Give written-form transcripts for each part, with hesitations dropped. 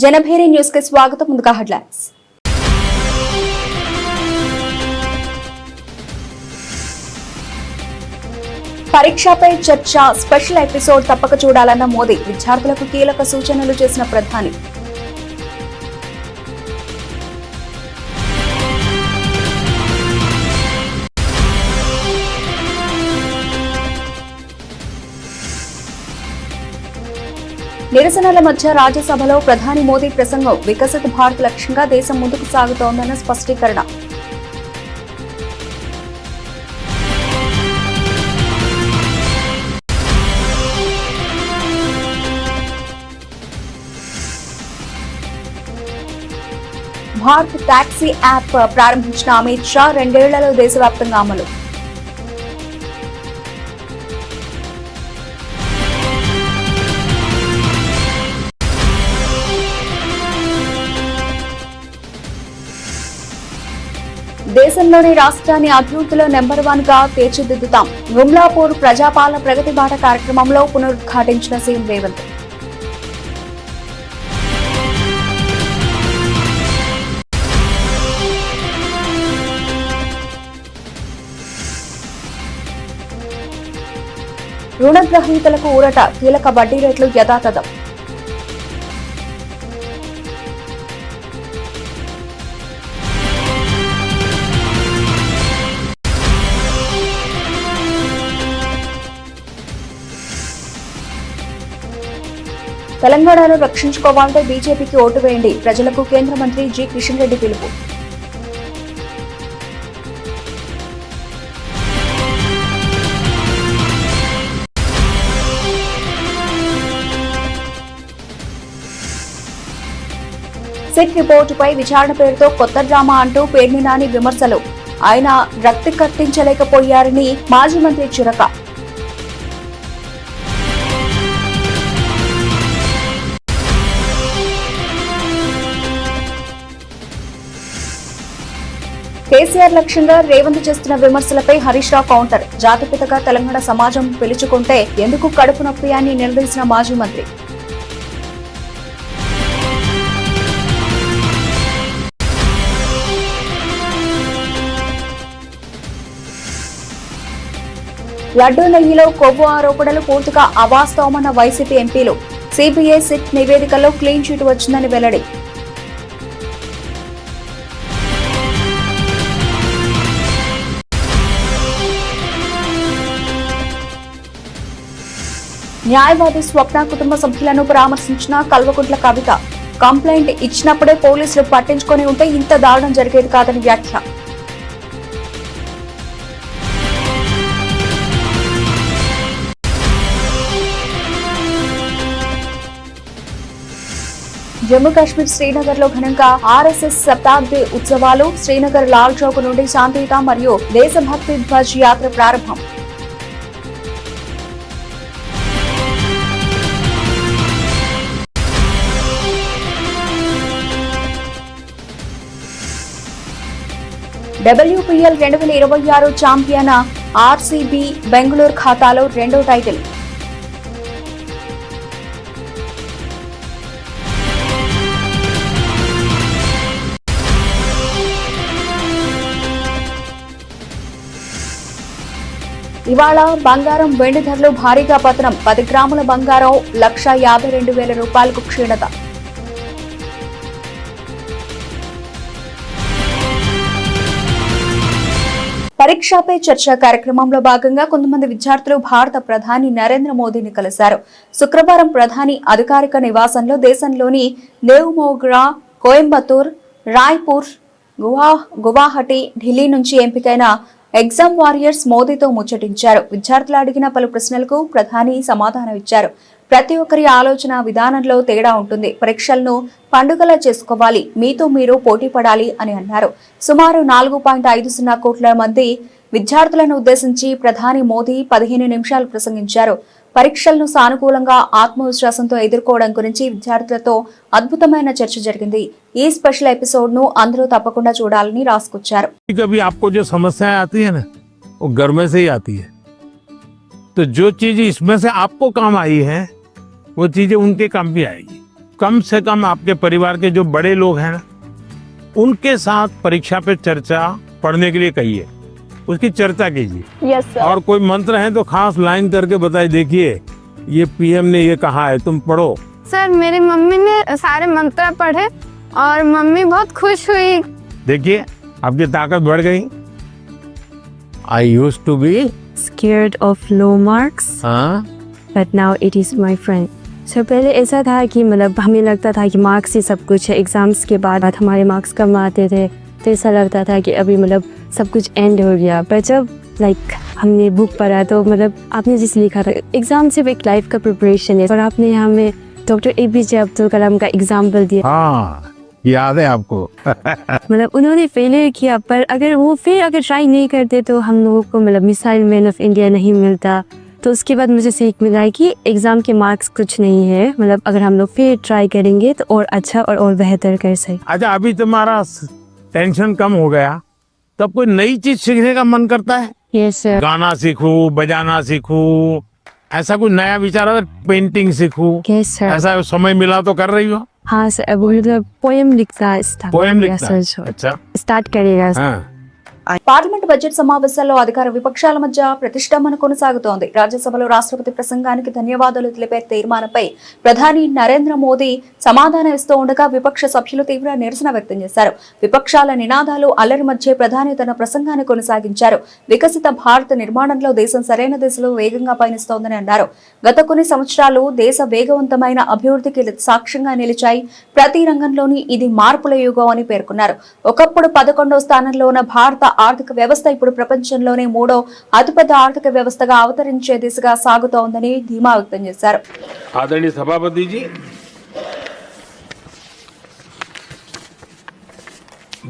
Janabheri news కి స్వాగతం. ముందుగా హెడ్లైన్స్. పరీక్షపై చర్చ స్పెషల్ ఎపిసోడ్ తప్పక చూడాలన్న మోదీ. విద్యార్థులకు కీలక సూచనలు చేసిన ప్రధాని. నిరసనల మధ్య రాజ్యసభలో ప్రధాని మోదీ ప్రసంగం. వికసిత భారత్ లక్ష్యంగా దేశం ముందుకు సాగుతోందన్న స్పష్టీకరణ. భారత్ టాక్సీ యాప్ ప్రారంభించిన అమిత్ షా. 2 ఏళ్లలో దేశవ్యాప్తంగా అమలు. దేశంలోని రాష్ట్రాన్ని అభివృద్ధిలో నెంబర్ 1 గా తీర్చిదిద్దుతాం. గుమ్లాపూర్ ప్రజాపాలన ప్రగతి బాట కార్యక్రమంలో పునరుద్ఘాటించిన సీఎం రేవంత్. రుణగ్రహీతలకు ఊరట. కీలక వడ్డీ రేట్లు యథాతథం. తెలంగాణను రక్షించుకోవాలంటే బీజేపీకి ఓటు వేయండి. ప్రజలకు కేంద్ర మంత్రి జి కిషన్ రెడ్డి పిలుపు. సిట్ రిపోర్టుపై విచారణ పేరుతో కొత్త డ్రామా అంటూ పేర్ని నాని విమర్శలు. ఆయన రక్తి కట్టించలేకపోయారని మాజీ మంత్రి చురక. కేసీఆర్ లక్ష్యంగా రేవంత్ చేస్తున్న విమర్శలపై హరీష్ రావు కౌంటర్. జాతిపితగా తెలంగాణ సమాజం పిలుచుకుంటే ఎందుకు కడుపు నొప్పి అని నిలదీసిన మాజీ మంత్రి. లడ్డూ నెయ్యిలో కొవ్వు ఆరోపణలు పూర్తిగా అవాస్తవమన్న వైసీపీ ఎంపీలు. సిబిఐ సిట్ నివేదికలో క్లీన్ చిట్ వచ్చిందని వెల్లడి. న్యాయవాది స్వప్న కుటుంబ సభ్యులను పరామర్శించిన కల్వకుంట్ల కవిత. కంప్లైంట్ ఇచ్చినప్పుడే పోలీసులు పట్టించుకొని ఉంటే ఇంత దారుణం జరిగేది కాదని వ్యాఖ్య. జమ్మూ కాశ్మీర్ శ్రీనగర్ లో ఘనంగా ఆర్ఎస్ఎస్ శతాబ్ది ఉత్సవాలు. శ్రీనగర్ లాల్ చౌక్ నుండి శాంతియుత మరియు దేశభక్తి ధ్వజ్ యాత్ర ప్రారంభం. WPL 2026 ఛాంపియన్ ఆర్సీబీ బెంగళూరు ఖాతాలో 2వ టైటిల్. ఇవాళ బంగారం వెండి ధరలు భారీగా పతనం. 10 గ్రాముల బంగారం 1,52,000 రూపాయలకు క్షీణత. పరీక్షపై చర్చ కార్యక్రమంలో భాగంగా కొంతమంది విద్యార్థులు భారత ప్రధాని నరేంద్ర మోదీని కలిశారు. శుక్రవారం ప్రధాని అధికారిక నివాసంలో దేశంలోని దేవ్మోగ్రా, కోయంబత్తూర్, రాయ్పూర్, గువాహటి, ఢిల్లీ నుంచి ఎంపికైన ఎగ్జామ్ వారియర్స్ మోదీతో ముచ్చటించారు. విద్యార్థులు అడిగిన పలు ప్రశ్నలకు ప్రధాని సమాధానమిచ్చారు. ప్రతి ఒక్కరి ఆలోచన విధానంలో తేడా ఉంటుంది. పరీక్షలను పండుగలా చేసుకోవాలి. మీతో మీరు పోటీ పడాలి అని అన్నారు. సుమారు 4.50 కోట్ల మంది విద్యార్థులను ఉద్దేశించి ప్రధాని మోదీ 15 నిమిషాలు ప్రసంగించారు. పరీక్షలను సానుకూలంగా ఆత్మవిశ్వాసంతో ఎదుర్కోవడం గురించి విద్యార్థులతో అద్భుతమైన చర్చ జరిగింది. ఈ స్పెషల్ ఎపిసోడ్ ను అందరూ తప్పకుండా చూడాలని రాసుకొచ్చారు. तो जो चीज इसमें से आपको काम आई है वो चीजें उनके काम भी आएगी. कम से कम आपके परिवार के जो बड़े लोग हैं ना, उनके साथ परीक्षा पे चर्चा पढ़ने के लिए कहिए, उसकी चर्चा कीजिए। Yes sir. और कोई मंत्र है तो खास लाइन करके बताइए, देखिए ये पीएम ने ये कहा है, तुम पढ़ो। सर मेरी मम्मी ने सारे मंत्र पढ़े और मम्मी बहुत खुश हुई। देखिए आपकी ताकत बढ़ गई। I used to be scared of low marks, but now it is my friend. So पहले ऐसा था कि मतलब हमें लगता था कि मार्क्स ही सब कुछ है, एग्जाम्स के बाद हमारे मार्क्स कम आते थे तो ऐसा लगता था कि अभी मतलब सब कुछ एंड हो गया। पर जब हमने बुक पढ़ा तो मतलब आपने जिस लिखा था एग्जाम सिर्फ एक लाइफ का प्रिपरेशन है, और आपने हमें डॉक्टर APJ अब्दुल कलाम का एग्जाम्पल दिया। हाँ याद है आपको। मतलब उन्होंने फेलियर किया, पर अगर ट्राई नहीं करते तो हम लोगों को मतलब मिसाइल मैन ऑफ इंडिया नहीं मिलता। तो उसके बाद मुझे सीख मिला है कि एग्जाम के मार्क्स कुछ नहीं है, मतलब अगर हम लोग फिर ट्राई करेंगे तो और अच्छा और बेहतर कर सके। अच्छा अभी तुम्हारा टेंशन कम हो गया, तब कोई नई चीज सीखने का मन करता है? Yes sir. गाना सीखूं, बजाना सीखूं, ऐसा कुछ नया विचार आता है? पेंटिंग सीखूं, यस सर। ऐसा समय मिला तो कर रही हो? हाँ सर, अब मतलब पोएम लिखता है, अच्छा स्टार्ट करेगा। हाँ। పార్లమెంట్ బడ్జెట్ సమావేశాల్లో అధికార విపక్షాల మధ్య ప్రతిష్టంభన కొనసాగుతోంది. రాజ్యసభలో రాష్ట్రపతి ప్రసంగానికి ధన్యవాదాలు తెలిపే తీర్మానంపై ప్రధాని నరేంద్ర మోదీ సమాధానం ఇస్తూ ఉండగా విపక్ష సభ్యులు తీవ్ర నిరసన వ్యక్తం చేశారు. విపక్షాల నినాదాలు అల్లరి మధ్య ప్రధాని తన ప్రసంగాన్ని కొనసాగించారు. వికసిత భారత్ నిర్మాణంలో దేశం సరైన దిశలో వేగంగా పయనిస్తోందని అన్నారు. గత కొన్ని సంవత్సరాలు దేశ వేగవంతమైన అభివృద్ధికి సాక్ష్యంగా నిలిచాయి. ప్రతి రంగంలోని ఇది మార్పుల యుగం అని పేర్కొన్నారు. ఒకప్పుడు 11వ స్థానంలో ఉన్న భారత ఆర్థిక వ్యవస్థ ఇప్పుడు ప్రపంచంలోనే 3వ అతిపెద్ద ఆర్థిక వ్యవస్థగా అవతరించే దిశగా సాగుతోందని ధీమా వ్యక్తం చేశారు. आदरणीय सभापति जी,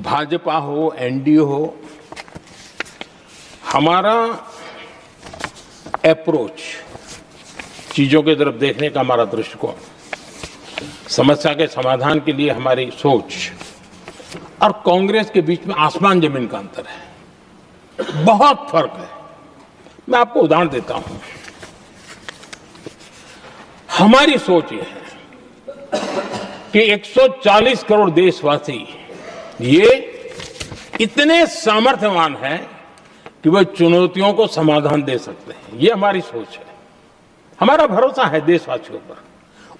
भाजपा हो, एनडीए हो, हमारा अप्रोच, चीजों की तरफ देखने का हमारा दृष्टिकोण, समस्या के समाधान के लिए हमारी सोच और कांग्रेस के बीच में आसमान जमीन का अंतर है, बहुत फर्क है। मैं आपको उदाहरण देता हूं। हमारी सोच ये है कि 140 करोड़ देशवासी ये इतने सामर्थ्यवान हैं कि वह चुनौतियों को समाधान दे सकते हैं। ये हमारी सोच है। हमारा भरोसा है देशवासियों पर,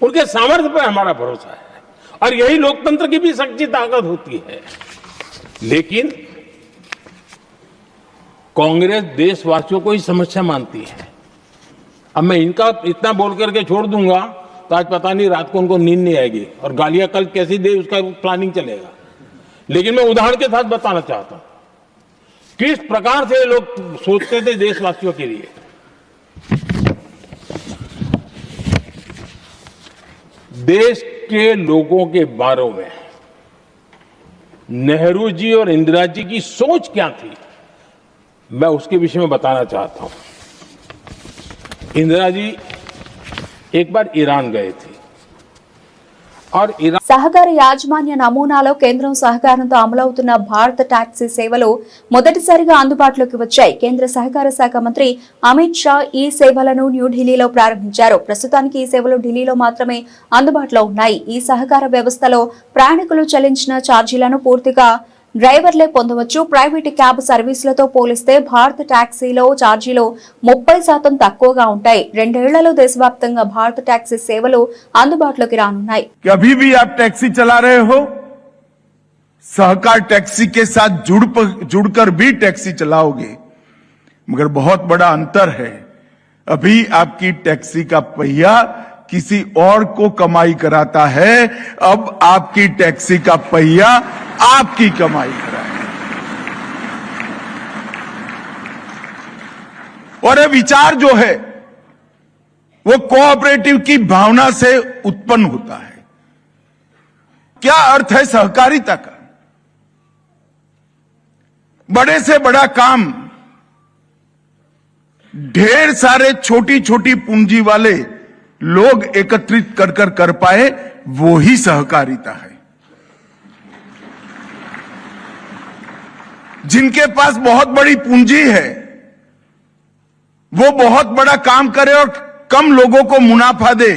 उनके सामर्थ्य पर हमारा भरोसा है, और यही लोकतंत्र की भी सच्ची ताकत होती है। लेकिन कांग्रेस देशवासियों को ही समस्या मानती है। अब मैं इनका इतना बोल करके छोड़ दूंगा तो आज पता नहीं रात को उनको नींद नहीं आएगी और गालियां कल कैसी दे उसका प्लानिंग Chलेगा। लेकिन मैं उदाहरण के साथ बताना चाहता हूं किस प्रकार से लोग सोचते थे देशवासियों के लिए। देश के लोगों के बारे में नेहरू जी और इंदिरा जी की सोच क्या थी, मैं उसके विषय में बताना चाहता हूं। इंदिरा जी एक बार ईरान गए थे और ईरान సహకార యాజమాన్య నమూనాలో కేంద్రం సహకారంతో అమలవుతున్న భారత టాక్సీ సేవలు మొదటిసారిగా అందుబాటులోకి వచ్చాయి. కేంద్ర సహకార శాఖ మంత్రి అమిత్ షా ఈ సేవలను న్యూఢిల్లీలో ప్రారంభించారు. ప్రస్తుతానికి ఈ సేవలు ఢిల్లీలో మాత్రమే అందుబాటులో ఉన్నాయి. ఈ సహకార వ్యవస్థలో ప్రయాణికులు చెల్లించిన ఛార్జీలను పూర్తిగా డ్రైవర్లే పొందవచ్చు. ప్రైవేట్ క్యాబ్ సర్వీసులతో పోలిస్తే భారత టాక్సీలో ఛార్జీలు 30% తక్కువగా ఉంటాయి. 2 ఏళ్లలో దేశవ్యాప్తంగా భారత టాక్సీ సేవలు అందుబాటులోకి రానున్నాయి. कभी भी आप टैक्सी चला रहे हो, सहकार टैक्सी के साथ जुड़कर भी टैक्सी चलाओगे, मगर बहुत बड़ा अंतर है। अभी आपकी टैक्सी का पहिया किसी और को कमाई कराता है, अब आपकी टैक्सी का पहिया आपकी कमाई कराए। और ये विचार जो है वो कोऑपरेटिव की भावना से उत्पन्न होता है। क्या अर्थ है सहकारिता का? बड़े से बड़ा काम ढेर सारे छोटी छोटी पूंजी वाले लोग एकत्रित कर पाए, वो ही सहकारिता है। जिनके पास बहुत बड़ी पूंजी है वो बहुत बड़ा काम करे और कम लोगों को मुनाफा दे,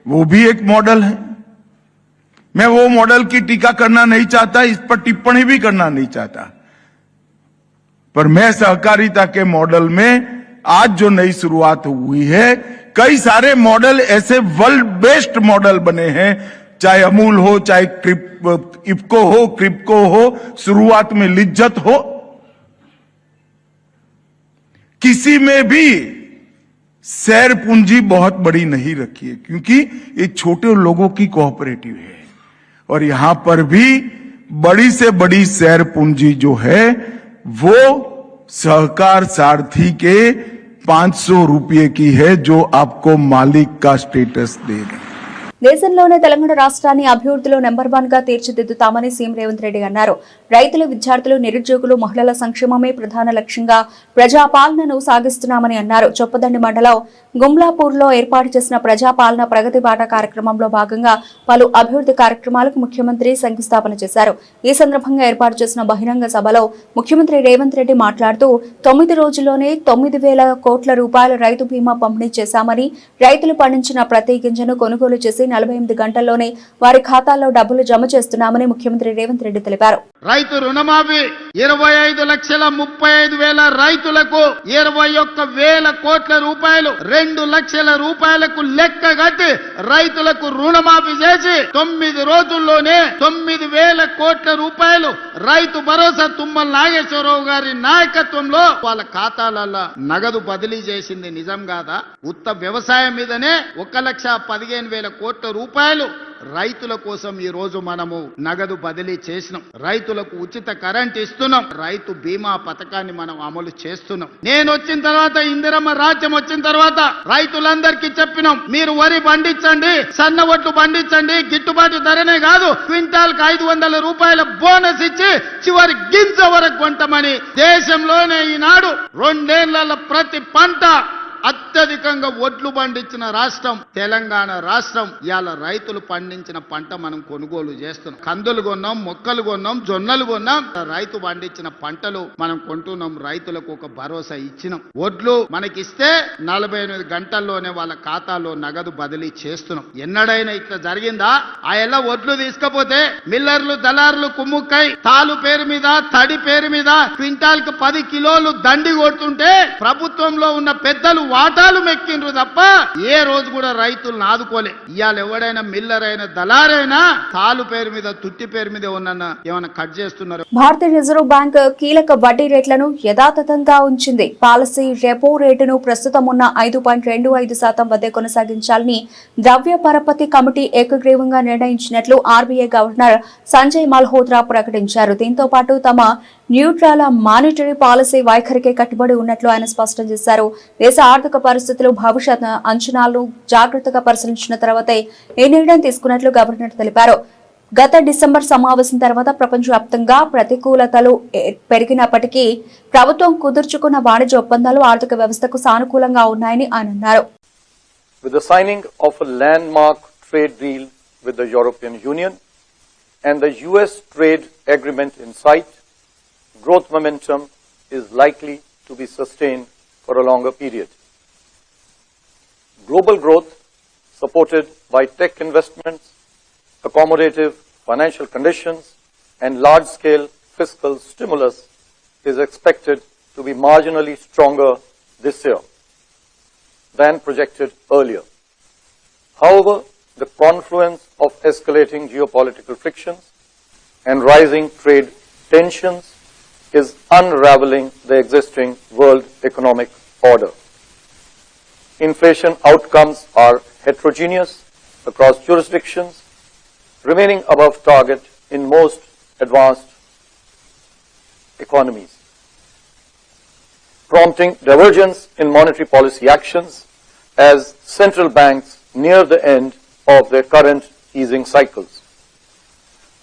वो भी एक मॉडल है। मैं वो मॉडल की टीका करना नहीं चाहता, इस पर टिप्पणी भी करना नहीं चाहता, पर मैं सहकारिता के मॉडल में आज जो नई शुरुआत हुई है, कई सारे मॉडल ऐसे वर्ल्ड बेस्ट मॉडल बने हैं, चाहे अमूल हो, चाहे इफको हो, क्रिप्को हो, शुरुआत में लिज्जत हो, किसी में भी शेयर पूंजी बहुत बड़ी नहीं रखी है, क्योंकि ये छोटे लोगों की कोऑपरेटिव है। और यहां पर भी बड़ी से बड़ी शेयर पूंजी जो है वो सहकार सारथी के 500 रुपये की है, जो आपको मालिक का स्टेटस दे रहे हैं। దేశంలోనే తెలంగాణ రాష్ట్రాన్ని అభివృద్ధిలో నెంబర్ 1 గా తీర్చిదిద్దుతామని సీఎం రేవంత్ రెడ్డి అన్నారు. రైతులు, విద్యార్థులు, నిరుద్యోగులు, మహిళల సంక్షేమమే ప్రధాన లక్ష్యంగా ప్రజాపాలనను సాగిస్తున్నామని అన్నారు. చొప్పదండి మండలం గుమ్లాపూర్లో ఏర్పాటు చేసిన ప్రజాపాలన ప్రగతి బాట కార్యక్రమంలో భాగంగా పలు అభివృద్ధి కార్యక్రమాలకు ముఖ్యమంత్రి శంకుస్థాపన చేశారు. ఈ సందర్భంగా ఏర్పాటు చేసిన బహిరంగ సభలో ముఖ్యమంత్రి రేవంత్ రెడ్డి మాట్లాడుతూ 9 రోజుల్లోనే 9,000 కోట్ల రూపాయల రైతు బీమా పంపిణీ చేశామని, రైతులు పండించిన ప్రతి గింజను కొనుగోలు చేసి 48 గంటల్లోనే వారి ఖాతాల్లో డబ్బులు జమ చేస్తున్నామని ముఖ్యమంత్రి రేవంత్ రెడ్డి తెలిపారు. రైతు రుణమాఫీ 25,35,000 రైతులకు 21,000 కోట్ల రూపాయలు, 2 లక్షల రూపాయలకు లెక్క కట్టి రైతులకు రుణమాఫీ చేసి 9 రోజుల్లోనే 9,000 కోట్ల రూపాయలు రైతు భరోసా తుమ్మల నాగేశ్వరరావు గారి నాయకత్వంలో వాళ్ళ ఖాతాలలో నగదు బదిలీ చేసింది నిజం కాదా? ఉత్త వ్యవసాయం మీదనే 1,15,000 కోట్ల రూపాయలు రైతుల కోసం ఈ రోజు మనము నగదు బదిలీ చేసినాం. రైతులకు ఉచిత కరెంట్ ఇస్తున్నాం. రైతు బీమా పథకాన్ని మనం అమలు చేస్తున్నాం. నేను వచ్చిన తర్వాత, ఇందిరమ్మ రాజ్యం వచ్చిన తర్వాత రైతులందరికీ చెప్పినాం, మీరు వరి పండించండి, సన్న ఒట్లు పండించండి, గిట్టుబాటు ధరనే కాదు, క్వింటాల్ కు 500 రూపాయల బోనస్ ఇచ్చి చివరి గింజ వరకు కొంటామని దేశంలోనే ఈనాడు 2 ఏళ్ల ప్రతి పంట అత్యధికంగా ఒడ్లు పండించిన రాష్ట్రం తెలంగాణ రాష్ట్రం. ఇవాళ రైతులు పండించిన పంట మనం కొనుగోలు చేస్తున్నాం. కందులు కొన్నాం, మొక్కలు కొన్నాం, జొన్నలు కొన్నాం. రైతు పండించిన పంటలు మనం కొంటున్నాం. రైతులకు ఒక భరోసా ఇచ్చినాం. ఒడ్లు మనకిస్తే 48 గంటల్లోనే వాళ్ళ ఖాతాలో నగదు బదిలీ చేస్తున్నాం. ఎన్నడైనా ఇట్లా జరిగిందా? ఆ ఎలా ఒడ్లు తీసుకపోతే మిల్లర్లు, దళారులు కుమ్ముక్కై తాలు పేరు మీద, తడి పేరు మీద క్వింటాల్ కు 10 కిలోలు దండి కొడుతుంటే ప్రభుత్వంలో ఉన్న పెద్దలు వాటాలు మెక్కిండ్రు తప్ప ఏ రోజు కూడా రైతులను ఆదుకోలే. ఇవాళ ఎవడైనా మిల్లర్ అయినా, దళారైనా తాలు పేరు మీద, తుట్టి పేరు మీద ఏమన్నా కట్ చేస్తున్నారు. భారతీయ రిజర్వ్ బ్యాంక్ కీలక వడ్డీ రేట్లను యథాతథంగా ఉంచింది. పాలసీ రెపో రేటును ప్రస్తుతం ఉన్న 5.25% వద్దే కొనసాగించాలని ద్రవ్య పరపతి కమిటీ ఏకగ్రీవంగా నిర్ణయించినట్లు ఆర్బీఐ గవర్నర్ సంజయ్ మల్హోత్రా ప్రకటించారు. దీంతో పాటు తమ న్యూట్రల్ మానిటరీ పాలసీ వైఖరికే కట్టుబడి ఉన్నట్లు ఆయన స్పష్టం చేశారు. దేశ ఆర్థిక పరిస్థితులు, భవిష్యత్ అంచనాలను జాగ్రత్తగా పరిశీలించిన తర్వాతే ఈ నిర్ణయం తీసుకున్నట్లు గవర్నర్ తెలిపారు. గత డిసెంబర్ సమావేశం తర్వాత ప్రపంచవ్యాప్తంగా ప్రతికూలతలు పెరిగినప్పటికీ ప్రభుత్వం కుదుర్చుకున్న వాణిజ్య ఒప్పందాలు ఆర్థిక వ్యవస్థకు సానుకూలంగా ఉన్నాయని ఆయన అన్నారు. With the signing of a landmark trade deal with the European Union and the US trade agreement in sight, growth momentum is likely to be sustained for a longer period. Global growth, supported by tech investments, accommodative financial conditions, and large-scale fiscal stimulus, is expected to be marginally stronger this year than projected earlier. However, the confluence of escalating geopolitical frictions and rising trade tensions is unraveling the existing world economic order. Inflation outcomes are heterogeneous across jurisdictions, remaining above target in most advanced economies, prompting divergence in monetary policy actions as central banks near the end of their current easing cycles.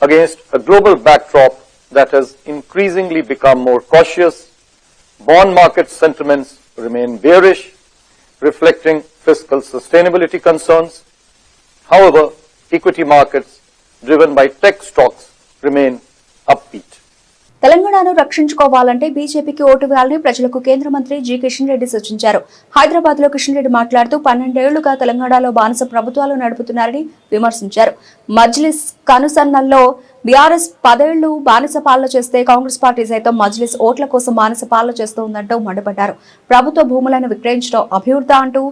Against a global backdrop that has increasingly become more cautious, bond market sentiments remain bearish, reflecting fiscal sustainability concerns. However, equity markets driven by tech stocks remain upbeat. తెలంగాణను రక్షించుకోవాలంటే బీజేపీకి vote వేయాలని ప్రజలకు కేంద్ర మంత్రి G Kishan Reddy సూచించారు. హైదరాబాద్ లో కిషన్ రెడ్డి మాట్లాడుతూ 12 ఏళ్లుగా తెలంగాణలో బానిస ప్రభుత్వాలు నడుపుతున్నారని విమర్శించారు. మజ్లిస్ కనుసన్నల్లో బీఆర్ఎస్ 10 ఏళ్లు బానిస పాలన చేస్తే కాంగ్రెస్ పార్టీ సైతం మజ్లిస్ ఓట్ల కోసం బానిస పాలన చేస్తోందంటూ మండిపడ్డారు. ప్రభుత్వ భూములను విక్రయించడం అభివృద్ధి అంటూ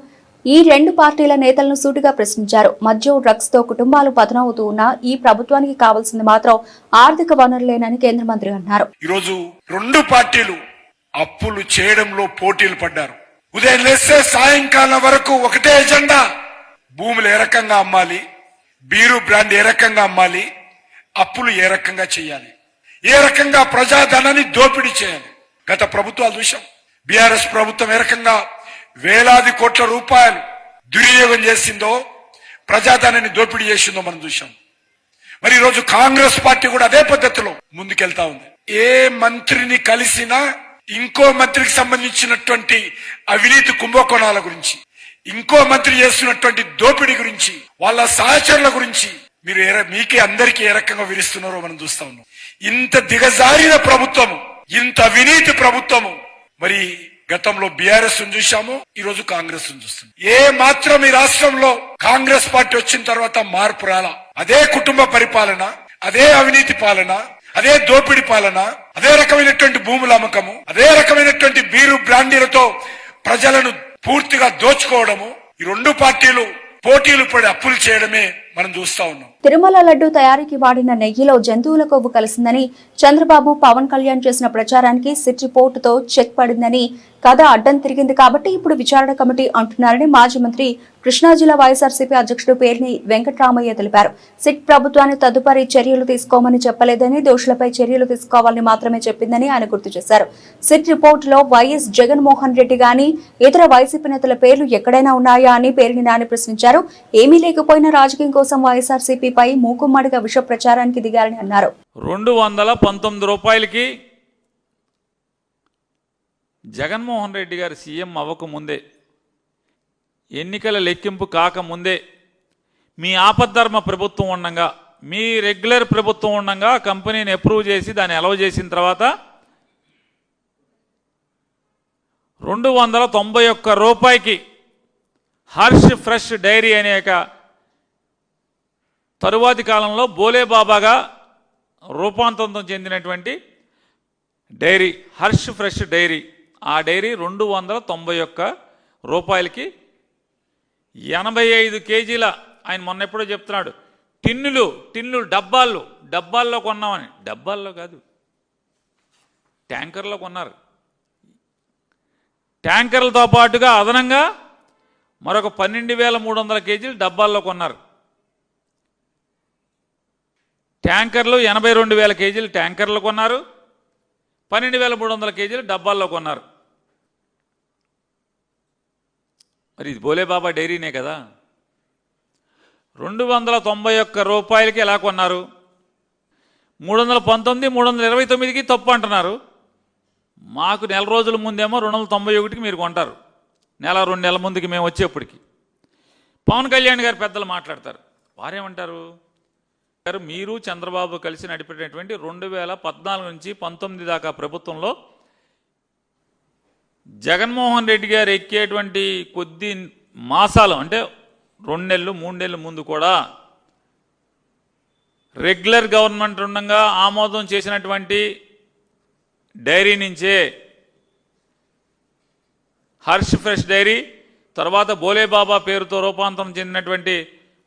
ఈ రెండు పార్టీల నేతలను సూటిగా ప్రశ్నించారు. మద్యం, డ్రగ్స్ తో కుటుంబాలు పతనవుతూ ఉన్న ఈ ప్రభుత్వానికి కావాల్సింది మాత్రం ఆర్థిక వనరులేనని కేంద్ర మంత్రి అన్నారు. ఈరోజు రెండు పార్టీలు అప్పులు చేయడంలో పోటీలు పడ్డారు. ఉదయం లేస్తే సాయంకాలం వరకు ఒకటే ఎజెండా. భూములు ఏ రకంగా అమ్మాలి, బీరు బ్రాండ్ ఏ రకంగా అమ్మాలి, అప్పులు ఏ రకంగా చేయాలి, ఏ రకంగా ప్రజాధనాన్ని దోపిడీ చేయాలి. గత ప్రభుత్వాలు చూశాం. బీఆర్ఎస్ ప్రభుత్వం ఏ రకంగా వేలాది కోట్ల రూపాయలు దుర్వినియోగం చేసిందో, ప్రజాధనాన్ని దోపిడీ చేసిందో మనం చూశాం. మరి ఈరోజు కాంగ్రెస్ పార్టీ కూడా అదే పద్ధతిలో ముందుకెళ్తా ఉంది. ఏ మంత్రిని కలిసినా ఇంకో మంత్రికి సంబంధించినటువంటి అవినీతి కుంభకోణాల గురించి, ఇంకో మంత్రి చేస్తున్నటువంటి దోపిడీ గురించి, వాళ్ళ సహచరుల గురించి మీకే అందరికీ ఏ రకంగా విరుస్తున్నారో మనం చూస్తా ఉన్నాం. ఇంత దిగజారిన ప్రభుత్వము, ఇంత అవినీతి ప్రభుత్వము మరి గతంలో బీఆర్ఎస్ చూశాము, ఈ రోజు కాంగ్రెస్ చూస్తుంది. ఏ మాత్రం ఈ రాష్ట్రంలో కాంగ్రెస్ పార్టీ వచ్చిన తర్వాత మార్పు రాలా. అదే కుటుంబ పరిపాలన, అదే అవినీతి పాలన, అదే దోపిడీ పాలన, అదే రకమైనటువంటి భూముల అమ్మకము, అదే రకమైనటువంటి బీరు బ్రాండీలతో ప్రజలను పూర్తిగా దోచుకోవడము. ఈ రెండు పార్టీలు పోటీలు పడి అప్పులు చేయడమే మనం చూస్తా ఉన్నాం. తిరుమల లడ్డు తయారీకి వాడిన నెయ్యిలో జంతువుల కొవ్వు కలిసిందని చంద్రబాబు, పవన్ కళ్యాణ్ చేసిన ప్రచారానికి సిట్ రిపోర్టుతో చెక్ పడిందని, కథ అడ్డం తిరిగింది కాబట్టి ఇప్పుడు విచారణ కమిటీ అంటున్నారని మాజీ మంత్రి కృష్ణా జిల్లా వైఎస్ఆర్సీపీ అధ్యక్షుడు పేర్ని వెంకట్రామయ్య తెలిపారు. సిట్ ప్రభుత్వాన్ని తదుపరి చర్యలు తీసుకోమని చెప్పలేదని, దోషులపై చర్యలు తీసుకోవాలని మాత్రమే చెప్పిందని ఆయన గుర్తు చేశారు. సిట్ రిపోర్టులో వైఎస్ జగన్మోహన్ రెడ్డి గాని ఇతర వైసీపీ నేతల పేర్లు ఎక్కడైనా ఉన్నాయా అని పేర్ని నాని ప్రశ్నించారు. ఏమీ లేకపోయినా రాజకీయం కోసం వైఎస్ఆర్సీపీపై మూకుమ్మడిగా విష ప్రచారానికి దిగారని అన్నారు. 219 రూపాయలకి జగన్మోహన్ రెడ్డి గారు సీఎం అవ్వకముందే, ఎన్నికల లెక్కింపు కాకముందే, మీ ఆపద్ధర్మ ప్రభుత్వం ఉండగా, మీ రెగ్యులర్ ప్రభుత్వం ఉండగా కంపెనీని అప్రూవ్ చేసి దాన్ని అలౌ చేసిన తర్వాత 291 రూపాయకి హర్ష్ ఫ్రెష్ డైరీ అనేక తరువాతి కాలంలో బోలేబాబాగా రూపాంతరం చెందినటువంటి డైరీ హర్ష్ ఫ్రెష్ డైరీ, ఆ డైరీ 291 రూపాయలకి 85 కేజీల, ఆయన మొన్న ఎప్పుడో చెప్తున్నాడు, టిన్నులు డబ్బాల్లో కొన్నామని. డబ్బాల్లో కాదు, ట్యాంకర్లో కొన్నారు. ట్యాంకర్లతో పాటుగా అదనంగా మరొక 12,300 కేజీలు డబ్బాల్లో కొన్నారు. ట్యాంకర్లు 82,000 కేజీలు ట్యాంకర్లు కొన్నారు, 12,300 కేజీలు డబ్బాల్లో కొన్నారు. మరి ఇది బోలేబాబా డైరీనే కదా. 291 రూపాయలకి ఎలా కొన్నారు? 319, 329కి తప్పు అంటున్నారు. మాకు నెల రోజుల ముందేమో 291కి మీరు కొంటారు. నెల 2 నెలల ముందుకి మేము వచ్చేప్పటికి పవన్ కళ్యాణ్ గారు పెద్దలు మాట్లాడతారు. వారేమంటారు? మీరు చంద్రబాబు కలిసి నడిపేటటువంటి 2014 నుంచి 19 దాకా ప్రభుత్వంలో జగన్మోహన్ రెడ్డి గారు ఎక్కేటువంటి కొద్ది మాసాలు, అంటే 2 నెలలు 3 నెలల ముందు కూడా రెగ్యులర్ గవర్నమెంట్ ఉండగా ఆమోదం చేసినటువంటి డైరీ నుంచే హర్ష్ ఫ్రెష్ డైరీ, తర్వాత బోలేబాబా పేరుతో రూపాంతరం చెందినటువంటి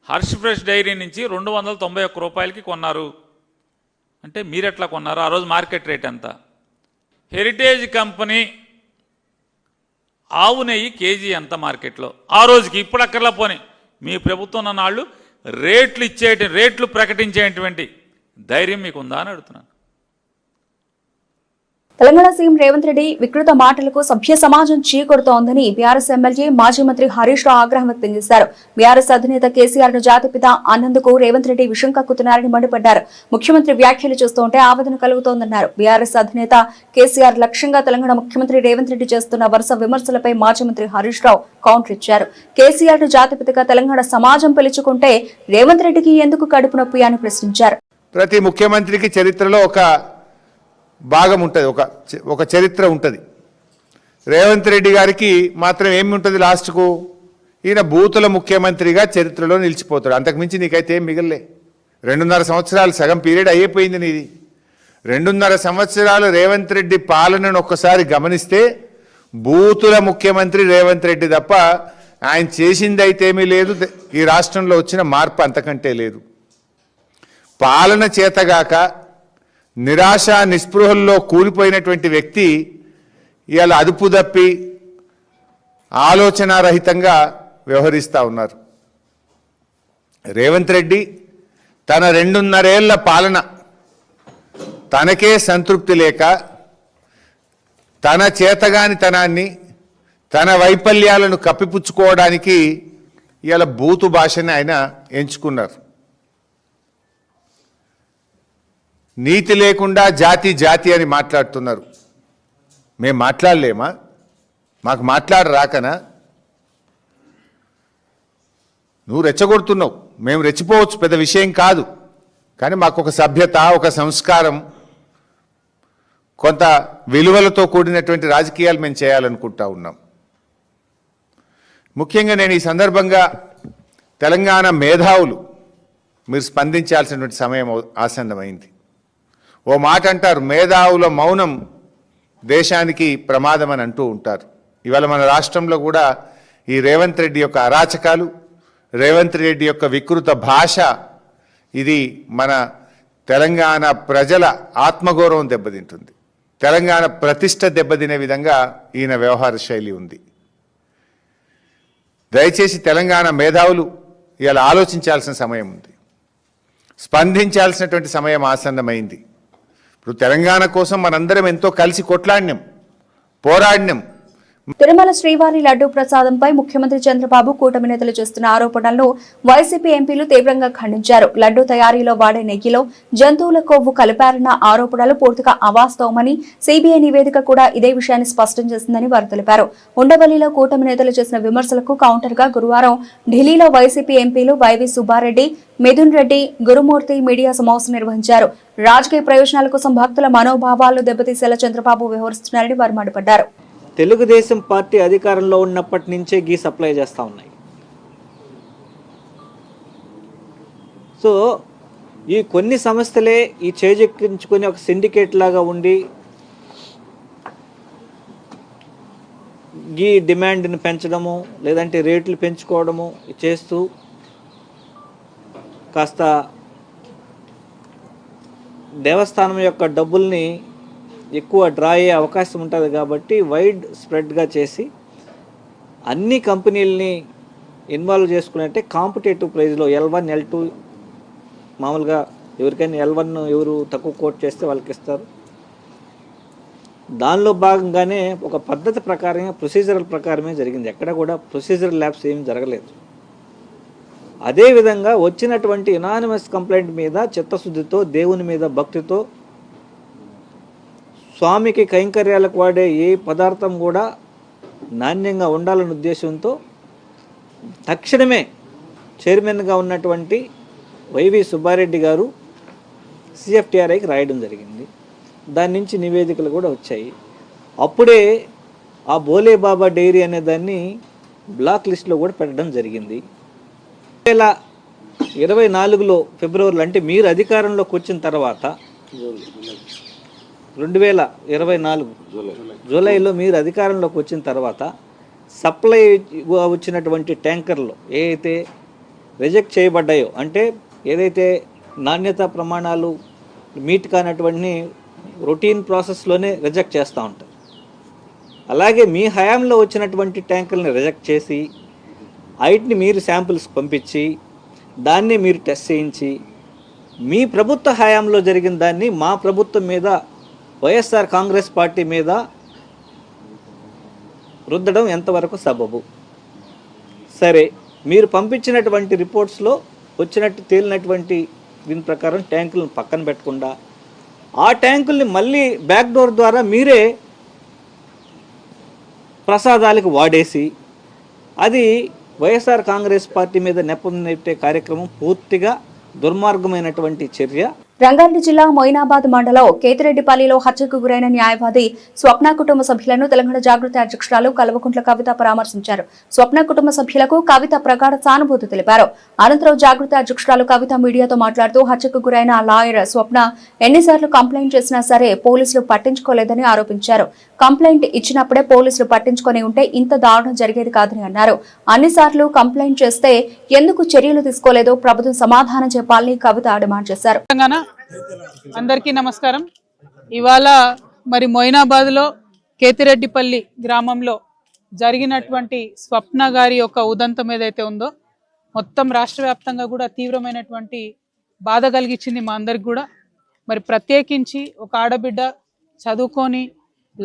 హర్ష్ ఫ్రెష్ డైరీ నుంచి 291 రూపాయలకి కొన్నారు. అంటే మీరెట్లా కొన్నారు? ఆ రోజు మార్కెట్ రేట్ ఎంత? హెరిటేజ్ కంపెనీ ఆవు నెయ్యి కేజీ ఎంత మార్కెట్లో ఆ రోజుకి? ఇప్పుడు అక్కర్లా పోనీ, మీ ప్రభుత్వం ఉన్న నాళ్ళు రేట్లు ప్రకటించేటువంటి ధైర్యం మీకుందా అని అడుగుతున్నాను. తెలంగాణ సీఎం రేవంత్ రెడ్డి వికృత మాటలకు సభ్య సమాజం చీకొడుతోందని బీఆర్ఎస్ ఎమ్మెల్యే మాజీ మంత్రి హరీష్ రావు ఆగ్రహం వ్యక్తం చేశారు. బీఆర్ఎస్ అధినేత కేసీఆర్ ను జాతిపిత అన్నందుకు రేవంత్ రెడ్డి విషం కక్కుతున్నారని మండిపడ్డారు. ముఖ్యమంత్రి వ్యాఖ్యలు చూస్తుంటే ఆవేదన కలుగుతోందన్నారు. బీఆర్ఎస్ అధినేత కేసీఆర్ లక్ష్యంగా తెలంగాణ ముఖ్యమంత్రి రేవంత్ రెడ్డి చేస్తున్న వరుస విమర్శలపై మాజీ మంత్రి హరీష్ రావు కౌంటర్ ఇచ్చారు. కేసీఆర్ ను జాతిపితగా తెలంగాణ సమాజం పిలుచుకుంటే రేవంత్ రెడ్డికి ఎందుకు కడుపు నొప్పి అని ప్రశ్నించారు. ప్రతి ముఖ్యమంత్రికి చరిత్రలో ఒక భాగం ఉంటుంది, ఒక చరిత్ర ఉంటుంది. రేవంత్ రెడ్డి గారికి మాత్రం ఏమి ఉంటుంది లాస్ట్కు, ఈయన బూతుల ముఖ్యమంత్రిగా చరిత్రలో నిలిచిపోతాడు. అంతకుమించి నీకైతే ఏం మిగలలే. 2.5 సంవత్సరాలు సగం పీరియడ్ అయిపోయింది నీది. 2.5 సంవత్సరాలు రేవంత్ రెడ్డి పాలనను ఒక్కసారి గమనిస్తే బూతుల ముఖ్యమంత్రి రేవంత్ రెడ్డి తప్ప ఆయన చేసింది అయితే ఏమీ లేదు. ఈ రాష్ట్రంలో వచ్చిన మార్పు అంతకంటే లేదు. పాలన చేతగాక నిరాశ నిస్పృహల్లో కూలిపోయినటువంటి వ్యక్తి ఇవాళ అదుపు తప్పి ఆలోచనారహితంగా వ్యవహరిస్తూ ఉన్నారు. రేవంత్ రెడ్డి తన 2.5 ఏళ్ల పాలన తనకే సంతృప్తి లేక తన చేతగానితనాన్ని తన వైఫల్యాలను కప్పిపుచ్చుకోవడానికి ఇవాళ బూతు భాషని ఆయన ఎంచుకున్నారు. నీతి లేకుండా జాతి జాతి అని మాట్లాడుతున్నారు. మేము మాట్లాడలేమా? మాకు మాట్లాడరాకనా? నువ్వు రెచ్చగొడుతున్నావు, మేము రెచ్చిపోవచ్చు, పెద్ద విషయం కాదు. కానీ మాకు ఒక సభ్యత, ఒక సంస్కారం, కొంత విలువలతో కూడినటువంటి రాజకీయాలు మేము చేయాలనుకుంటా ఉన్నాం. ముఖ్యంగా నేను ఈ సందర్భంగా తెలంగాణ మేధావులు మీరు స్పందించాల్సినటువంటి సమయం ఆసన్నమైంది. ఓ మాట అంటారు, మేధావుల మౌనం దేశానికి ప్రమాదం అని అంటూ ఉంటారు. ఇవాళ మన రాష్ట్రంలో కూడా ఈ రేవంత్ రెడ్డి యొక్క అరాచకాలు, రేవంత్ రెడ్డి యొక్క వికృత భాష, ఇది మన తెలంగాణ ప్రజల ఆత్మగౌరవం దెబ్బతింటుంది. తెలంగాణ ప్రతిష్ట దెబ్బతినే విధంగా ఈయన వ్యవహార శైలి ఉంది. దయచేసి తెలంగాణ మేధావులు ఇలా ఆలోచించాల్సిన సమయం ఉంది, స్పందించాల్సినటువంటి సమయం ఆసన్నమైంది. ఇప్పుడు తెలంగాణ కోసం మనందరం ఎంతో కలిసి కొట్లాడినాం, పోరాడినాం. తిరుమల శ్రీవారి లడ్డూ ప్రసాదంపై ముఖ్యమంత్రి చంద్రబాబు కూటమి నేతలు చేస్తున్న ఆరోపణలను వైసీపీ ఎంపీలు తీవ్రంగా ఖండించారు. లడ్డూ తయారీలో వాడే నెయ్యిలో జంతువుల కొవ్వు కలిపారన్న ఆరోపణలు పూర్తిగా అవాస్తవమని సిబిఐ నివేదిక కూడా ఇదే విషయాన్ని స్పష్టం చేసిందని వారు తెలిపారు. ఉండవల్లిలో కూటమి నేతలు చేసిన విమర్శలకు కౌంటర్ గా గురువారం ఢిల్లీలో వైసీపీ ఎంపీలు వైవి సుబ్బారెడ్డి, మిథున్ రెడ్డి, గురుమూర్తి మీడియా సమావేశం నిర్వహించారు. రాజకీయ ప్రయోజనాల కోసం భక్తుల మనోభావాలను దెబ్బతీసేలా చంద్రబాబు వ్యవహరిస్తున్నారని వారు మండిపడ్డారు. తెలుగుదేశం పార్టీ అధికారంలో ఉన్నప్పటి నుంచే గీ సప్లై చేస్తూ ఉన్నాయి. సో ఈ కొన్ని సంస్థలే ఈ చేజెక్కించుకొని ఒక సిండికేట్ లాగా ఉండి గీ డిమాండ్ని పెంచడము, లేదంటే రేట్లు పెంచుకోవడము చేస్తూ కాస్త దేవస్థానం యొక్క డబ్బుల్ని ఎక్కువ డ్రా అయ్యే అవకాశం ఉంటుంది కాబట్టి వైడ్ స్ప్రెడ్గా చేసి అన్ని కంపెనీలని ఇన్వాల్వ్ చేసుకున్నట్టే కాంపిటేటివ్ ప్రైజ్లో L1, L2 మామూలుగా ఎవరికైనా L1 ఎవరు తక్కువ కోట్ చేస్తే వాళ్ళకి ఇస్తారు. దానిలో భాగంగానే ఒక పద్ధతి ప్రకారంగా ప్రొసీజరల్ ప్రకారమే జరిగింది. ఎక్కడ కూడా ప్రొసీజరల్ ల్యాబ్స్ ఏమీ జరగలేదు. అదేవిధంగా వచ్చినటువంటి యునానిమస్ కంప్లైంట్ మీద చిత్తశుద్ధితో, దేవుని మీద భక్తితో, స్వామికి కైంకర్యాలకు వాడే ఏ పదార్థం కూడా నాణ్యంగా ఉండాలనే ఉద్దేశంతో తక్షణమే చైర్మన్గా ఉన్నటువంటి వైవి సుబ్బారెడ్డి గారు CFTRIకి రాయడం జరిగింది. దాని నుంచి నివేదికలు కూడా వచ్చాయి. అప్పుడే ఆ బోలే బాబా డైరీ అనే దాన్ని బ్లాక్ లిస్ట్లో కూడా పెట్టడం జరిగింది. 2024లో ఫిబ్రవరిలో, అంటే మీరు అధికారంలోకి వచ్చిన తర్వాత 2024 జూలైలో మీరు అధికారంలోకి వచ్చిన తర్వాత సప్లై వచ్చినటువంటి ట్యాంకర్లు ఏదైతే రిజెక్ట్ చేయబడ్డాయో, అంటే ఏదైతే నాణ్యత ప్రమాణాలు మీట్ కానటువంటి రొటీన్ ప్రాసెస్లోనే రిజెక్ట్ చేస్తూ ఉంటారు. అలాగే మీ హయాంలో వచ్చినటువంటి ట్యాంకర్ని రిజెక్ట్ చేసి వాటిని మీరు శాంపిల్స్ పంపించి దాన్ని మీరు టెస్ట్ చేయించి మీ ప్రభుత్వ హయాంలో జరిగిన దాన్ని మా ప్రభుత్వం మీద, వైఎస్ఆర్ కాంగ్రెస్ పార్టీ మీద రుద్దడం ఎంతవరకు సబబు? సరే, మీరు పంపించినటువంటి రిపోర్ట్స్లో వచ్చినట్టు తేలినటువంటి దీని ప్రకారం ట్యాంకులను పక్కన పెట్టకుండా ఆ ట్యాంకుల్ని మళ్ళీ బ్యాక్ డోర్ ద్వారా మీరే ప్రసాదాలకు వాడేసి అది వైఎస్ఆర్ కాంగ్రెస్ పార్టీ మీద నెపం నెట్టే కార్యక్రమం పూర్తిగా దుర్మార్గమైనటువంటి చర్య. రంగారెడ్డి జిల్లా మొయినాబాద్ మండలం కేతిరెడ్డిపల్లిలో హత్యకు గురైన న్యాయవాది స్వప్న కుటుంబ సభ్యులను తెలంగాణ జాగృతి అధ్యక్షురాలు కల్వకుంట్ల కవిత పరామర్శించారు. స్వప్న కుటుంబ సభ్యులకు కవిత ప్రగాఢ సానుభూతి తెలిపారు. అనంతరం జాగృతి అధ్యక్షురాలు కవిత మీడియాతో మాట్లాడుతూ హత్యకు గురైన లాయర్ స్వప్న ఎన్నిసార్లు కంప్లైంట్ చేసినా సరే పోలీసులు పట్టించుకోలేదని ఆరోపించారు. కంప్లైంట్ ఇచ్చినప్పుడే పోలీసులు పట్టించుకొని ఉంటే ఇంత దారుణం జరిగేది కాదని అన్నారు. అన్నిసార్లు కంప్లైంట్ చేస్తే ఎందుకు చర్యలు తీసుకోలేదో ప్రభుత్వం సమాధానం చెప్పాలని కవిత డిమాండ్ చేశారు. అందరికీ నమస్కారం. ఇవాళ మరి మొయినాబాద్లో కేతిరెడ్డిపల్లి గ్రామంలో జరిగినటువంటి స్వప్న గారి యొక్క ఉదంతం ఏదైతే ఉందో మొత్తం రాష్ట్ర వ్యాప్తంగా కూడా తీవ్రమైనటువంటి బాధ కలిగించింది మా అందరికి కూడా. మరి ప్రత్యేకించి ఒక ఆడబిడ్డ చదువుకొని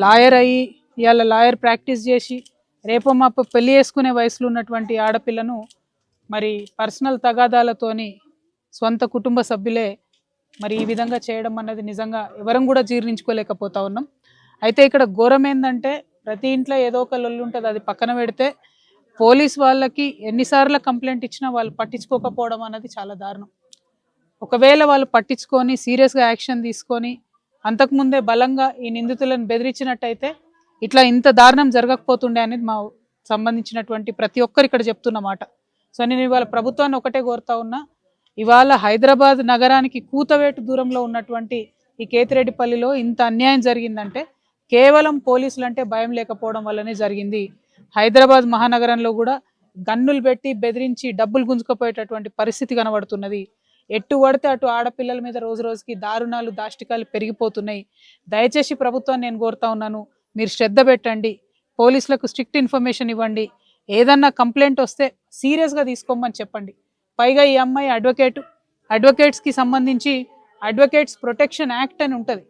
లాయర్ అయ్యి ఇవాళ లాయర్ ప్రాక్టీస్ చేసి రేపో మాపో పెళ్లి చేసుకునే వయసులో ఉన్నటువంటి ఆడపిల్లను మరి పర్సనల్ తగాదాలతోని సొంత కుటుంబ సభ్యులే మరి ఈ విధంగా చేయడం అన్నది నిజంగా ఎవరం కూడా జీర్ణించుకోలేకపోతా ఉన్నాం. అయితే ఇక్కడ ఘోరం ఏంటంటే ప్రతి ఇంట్లో ఏదో ఒక లొల్లి ఉంటుంది, అది పక్కన పెడితే పోలీస్ వాళ్ళకి ఎన్నిసార్లు కంప్లైంట్ ఇచ్చినా వాళ్ళు పట్టించుకోకపోవడం అన్నది చాలా దారుణం. ఒకవేళ వాళ్ళు పట్టించుకొని సీరియస్గా యాక్షన్ తీసుకొని అంతకుముందే బలంగా ఈ నిందితులను బెదిరించినట్టయితే ఇట్లా ఇంత దారుణం జరగకపోతుండే అనేది మా సంబంధించినటువంటి ప్రతి ఒక్కరు ఇక్కడ చెప్తున్నమాట. సో నేను ఇవాళ ప్రభుత్వాన్ని ఒకటే కోరుతా ఉన్నా, ఇవాళ హైదరాబాద్ నగరానికి కూతవేటు దూరంలో ఉన్నటువంటి ఈ కేతిరెడ్డిపల్లిలో ఇంత అన్యాయం జరిగిందంటే కేవలం పోలీసులు అంటే భయం లేకపోవడం వల్లనే జరిగింది. హైదరాబాద్ మహానగరంలో కూడా గన్నులు పెట్టి బెదిరించి డబ్బులు గుంజుకుపోయేటటువంటి పరిస్థితి కనబడుతున్నది. ఎటు పడితే అటు ఆడపిల్లల మీద రోజు రోజుకి దారుణాలు దాష్టికాలు పెరిగిపోతున్నాయి. దయచేసి ప్రభుత్వాన్ని నేను కోరుతా ఉన్నాను, మీరు శ్రద్ధ పెట్టండి, పోలీసులకు స్ట్రిక్ట్ ఇన్ఫర్మేషన్ ఇవ్వండి, ఏదన్నా కంప్లైంట్ వస్తే సీరియస్గా తీసుకోమని చెప్పండి. పైగా ఈ అమ్మాయి అడ్వకేట్స్కి సంబంధించి అడ్వకేట్స్ ప్రొటెక్షన్ యాక్ట్ అని ఉంటుంది.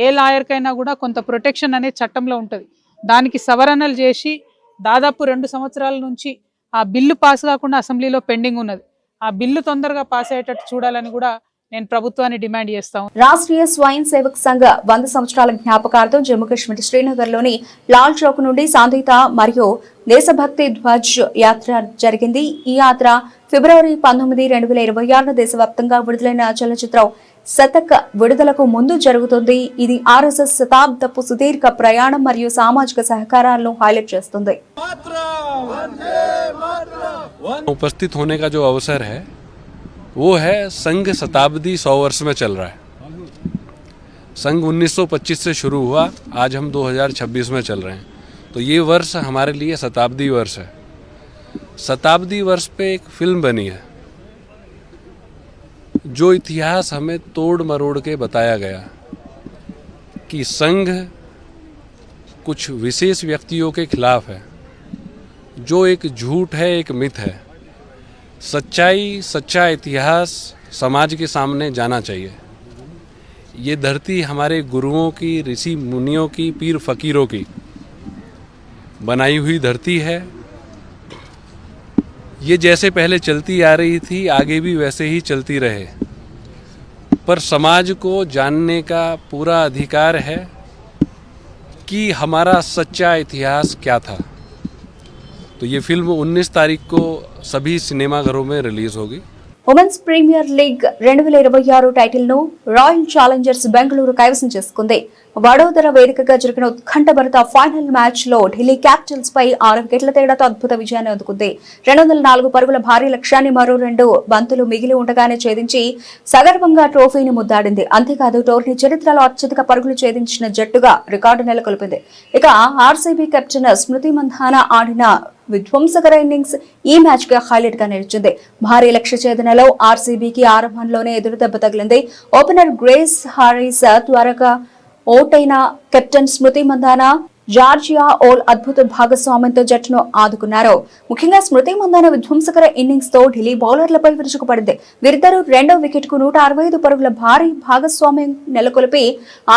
ఏ లాయర్కైనా కూడా కొంత ప్రొటెక్షన్ అనేది చట్టంలో ఉంటుంది. దానికి సవరణలు చేసి దాదాపు 2 సంవత్సరాల నుంచి ఆ బిల్లు పాస్ కాకుండా అసెంబ్లీలో పెండింగ్ ఉన్నది. ఆ బిల్లు తొందరగా పాస్ అయ్యేటట్టు చూడాలని కూడా నేను ప్రభుత్వాన్ని డిమాండ్ చేస్తాను. రాష్ట్రీయ స్వయం సేవక్ సంఘ 100 సంవత్సరాల జ్ఞాపకార్థం జమ్మూ కాశ్మీర్ శ్రీనగర్లోని లాల్ చౌక్ నుండి శాంతియుత మరియు దేశభక్తి ధ్వజ్ యాత్ర జరిగింది. ఈ యాత్ర ఫిబ్రవరి 19, 2026 దేశవ్యాప్తంగా విడుదలైన చలనచిత్రం శతక విడుదలకు ముందు జరుగుతుంది. ఇది ఆర్ఎస్ఎస్ శతాబ్దపు సుదీర్ఘ ప్రయాణం మరియు సామాజిక సహకారాలను హైలైట్ చేస్తుంది. उपस्थित होने का जो अवसर है वो है संघ शताब्दी 100 वर्ष में चल रहा है. संघ 1925 से शुरू हुआ, आज हम 2026 में चल रहे हैं, तो ये वर्ष हमारे लिए शताब्दी वर्ष है. शताब्दी वर्ष पे एक फिल्म बनी है जो इतिहास हमें तोड़ मरोड़ के बताया गया कि संघ कुछ विशेष व्यक्तियों के खिलाफ है, जो एक झूठ है, एक मिथ है. सच्चाई, सच्चा इतिहास समाज के सामने जाना चाहिए. ये धरती हमारे गुरुओं की, ऋषि मुनियों की, पीर फकीरों की बनाई हुई धरती है. ये जैसे पहले चलती आ रही थी आगे भी वैसे ही चलती रहे, पर समाज को जानने का पूरा अधिकार है कि हमारा सच्चा इतिहास क्या था. तो ये फिल्म 19 तारीख को सभी सिनेमाघरों में रिलीज होगी. ఉమెన్స్ ప్రీమియర్ లీగ్ 2026 టైటిల్ ను రాయల్ ఛాలెంజర్స్ బెంగళూరు కైవసం చేసుకుంది. వడోదర వేదికగా జరిగిన ఉత్కంఠభరిత ఫైనల్ మ్యాచ్ లో ఢిల్లీ క్యాపిటల్స్ పై 6 వికెట్ల తేడాతో అద్భుత విజయాన్ని అందుకుంది. 204 పరుగుల భారీ లక్ష్యాన్ని మరో 2 బంతులు మిగిలి ఉండగానే ఛేదించి సగర్వంగా ట్రోఫీని ముద్దాడింది. అంతేకాదు టోర్నీ చరిత్రలో అత్యధిక పరుగులు ఛేదించిన జట్టుగా రికార్డు నెలకొల్పింది. ఇక ఆర్సీబీ కెప్టెన్ స్మృతి మంధాన ఆడిన విధ్వంసకర ఇన్నింగ్స్ ఈ మ్యాచ్ గా హైలైట్ గా నిలిచింది. భారీ లక్ష్య ఛేదనలో ఆర్సీబీకి ఆరంభంలోనే ఎదురు దెబ్బ తగిలింది. ఓపెనర్ గ్రేస్ హారిస్ త్వరగా ఓటైన కెప్టెన్ స్మృతి మంధాన, జార్జియా ఓల్ అద్భుత భాగస్వామ్యంతో జట్టును ఆదుకున్నారు. ముఖ్యంగా స్మృతి మంధాన విధ్వంసకర ఇన్నింగ్స్ తో ఢిల్లీ బౌలర్లపై విరుచుకుపడింది. వీరిద్దరూ 2వ వికెట్ కు 165 పరుగుల భారీ భాగస్వామ్యం నెలకొల్పి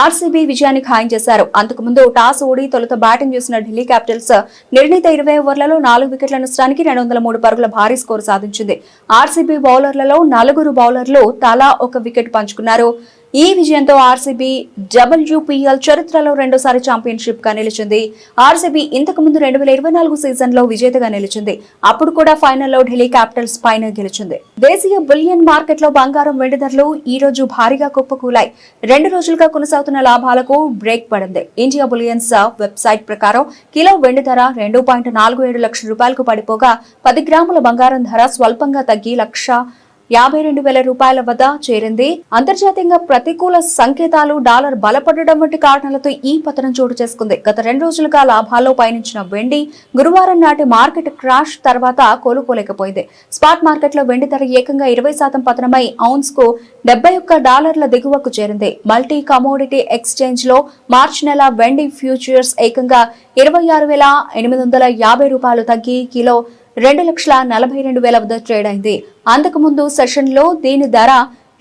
ఆర్సీబీ విజయాన్ని ఖాయం చేశారు. అంతకుముందు టాస్ ఓడి తొలుత బ్యాటింగ్ చేసిన ఢిల్లీ క్యాపిటల్స్ నిర్ణీత 20 ఓవర్లలో 4 వికెట్ల నష్టానికి 203 పరుగుల భారీ స్కోరు సాధించింది. ఆర్సీబీ బౌలర్లలో 4 బౌలర్లు తలా 1 వికెట్ పంచుకున్నారు. ఈ విజయంతో ఆర్సీబీ WPL చరిత్రలో రెండోసారి ఛాంపియన్షిప్ గా నిలిచింది. ఆర్సీబీ ఇంతకు ముందు 2024 సీజన్ లో విజేతగా నిలిచింది. అప్పుడు కూడా ఫైనల్లో ఢిల్లీ క్యాపిటల్స్ పైన గెలిచింది. దేశీయ బులియన్ మార్కెట్ లో బంగారం, వెండి ధరలు ఈ రోజు భారీగా కుప్పకూలాయి. 2 రోజులుగా కొనసాగుతున్న లాభాలకు బ్రేక్ పడింది. ఇండియా బులియన్స్ వెబ్సైట్ ప్రకారం కిలో వెండి ధర 2.47 లక్షల రూపాయలకు పడిపోగా 10 గ్రాముల బంగారం ధర స్వల్పంగా తగ్గి 1,52,000 రూపాయల వద్ద చేరింది. అంతర్జాతీయంగా ప్రతికూల సంకేతాలు, డాలర్ బలపడడం వంటి కారణాలతో ఈ పతనం చోటు చేసుకుంది. గత 2 రోజులుగా లాభాల్లో పయనించిన వెండి గురువారం నాటి మార్కెట్ క్రాష్ తర్వాత కోలుకోలేకపోయింది. స్పాట్ మార్కెట్లో వెండి ధర ఏకంగా 20% పతనమై ఔన్స్ కు $71 దిగువకు చేరింది. మల్టీ కమోడిటీ ఎక్స్చేంజ్ లో మార్చి నెల వెండి ఫ్యూచర్స్ ఏకంగా 26,850 రూపాయలు తగ్గి కిలో 2,42,000 వద్ద ట్రేడ్ అయింది. అంతకు ముందు సెషన్ లో దీని ధర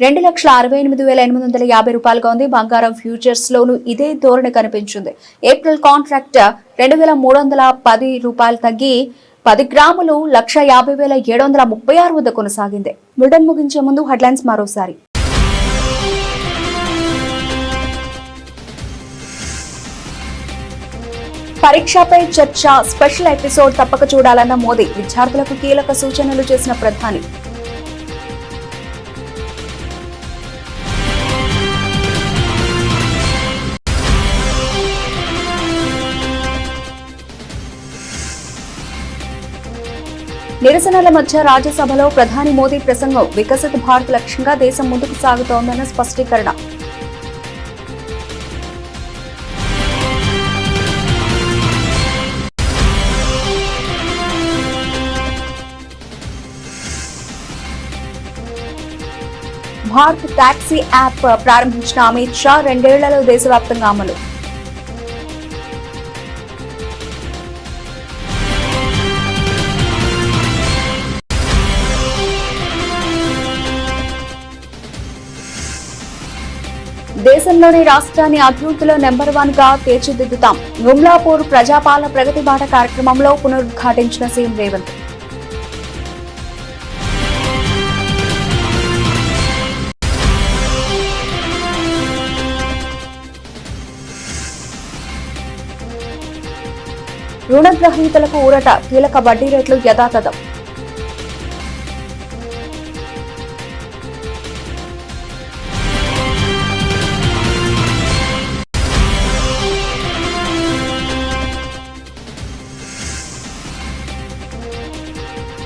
2,68,850 రూపాయలుగా ఉంది. బంగారం ఫ్యూచర్స్ లోనూ ఇదే ధోరణి కనిపించింది. ఏప్రిల్ కాంట్రాక్ట్ 2,310 రూపాయలు తగ్గి 10 గ్రాములు 1,50,736 వద్ద కొనసాగింది. బులెటిన్ ముగించే ముందు హెడ్లైన్స్ మరోసారి. పరీక్షపై చర్చ స్పెషల్ ఎపిసోడ్ తప్పక చూడాలన్న మోదీ, విద్యార్థులకు కీలక సూచనలు చేసిన ప్రధాని. నిరసనల మధ్య రాజ్యసభలో ప్రధాని మోదీ ప్రసంగం, వికసిత భారత్ లక్ష్యంగా దేశం ముందుకు సాగుతోందన్న స్పష్టీకరణ. భారత్ టాక్సీ యాప్ ప్రారంభించిన అమిత్ షా, 2 ఏళ్లలో దేశవ్యాప్తంగా అమలు. దేశంలోని రాష్ట్రాన్ని అభివృద్ధిలో నెంబర్ 1 గా తీర్చిదిద్దుతాం. గుమ్లాపూర్ ప్రజాపాలన ప్రగతి బాట కార్యక్రమంలో పునరుద్ఘాటించిన సీఎం రేవంత్. రుణగ్రహీతలకు ఊరట, కీలక వడ్డీ రేట్లు యథాతథం.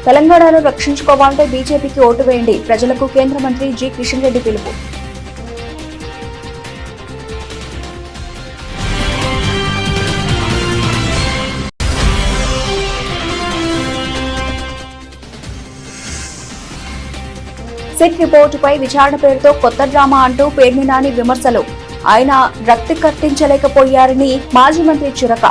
తెలంగాణను రక్షించుకోవాలంటే బీజేపీకి ఓటు వేయండి, ప్రజలకు కేంద్ర మంత్రి జి కిషన్ రెడ్డి పిలుపు. సిట్ రిపోర్టుపై విచారణ పేరుతో కొత్త డ్రామా అంటూ పేర్ని నాని విమర్శలు. ఆయన రక్తి కట్టించలేకపోయారని మాజీ మంత్రి చిరక.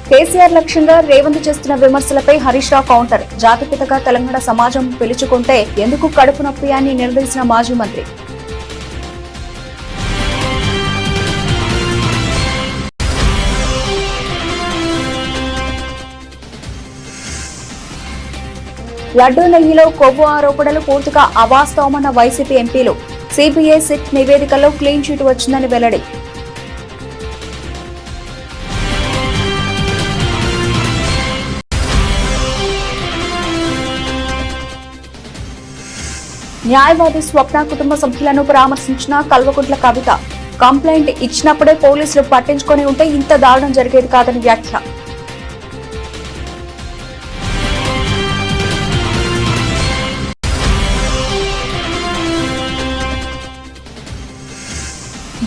కేసీఆర్ లక్ష్యంగా రేవంత్ చేస్తున్న విమర్శలపై హరీష్ రావు కౌంటర్. జాతిపితగా తెలంగాణ సమాజం పిలుచుకుంటే ఎందుకు కడుపు నొప్పి అని నిలదీసిన మాజీ మంత్రి. లడ్డూ నెయ్యిలో కొవ్వు ఆరోపణలు పూర్తిగా అవాస్తవమన్న వైసీపీ ఎంపీలు. సిబిఐ సిట్ నివేదికలో క్లీన్ చిట్ వచ్చిందని వెల్లడి. న్యాయవాది స్వప్న కుటుంబ సభ్యులను పరామర్శించిన కల్వకుంట్ల కవిత. కంప్లైంట్ ఇచ్చినప్పుడే పోలీసులు పట్టించుకొని ఉంటే ఇంత దారుణం జరిగేది కాదని వ్యాఖ్య.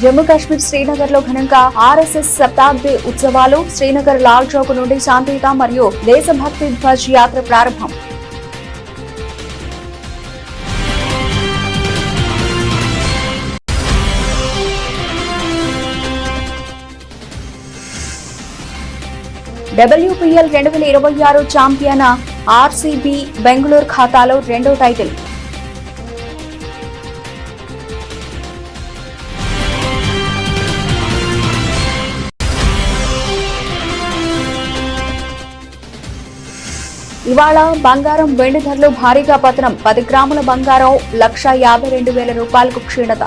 జమ్మూ కాశ్మీర్ శ్రీనగర్ లో ఘనంగా ఆర్ఎస్ఎస్ శతాబ్ది ఉత్సవాలు. శ్రీనగర్ లాల్ చౌక్ నుండి శాంతియుత మరియు దేశభక్తి ధ్వజ్ యాత్ర ప్రారంభం. WPL 2026 ఛాంపియన్ ఆర్సీబీ బెంగళూరు ఖాతాలో 2వ టైటిల్. ఇవాళ బంగారం వెండి ధరలు భారీగా పతనం. 10 గ్రాముల బంగారం 1,52,000 రూపాయలకు క్షీణత.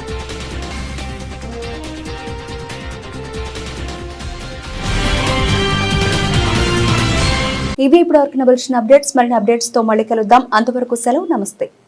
ఇవి ఇప్పటివరకు నవలసిన అప్డేట్స్. మరిన్ని అప్డేట్స్ తో మళ్ళీ కలుద్దాం. అంతవరకు సెలవు. నమస్తే.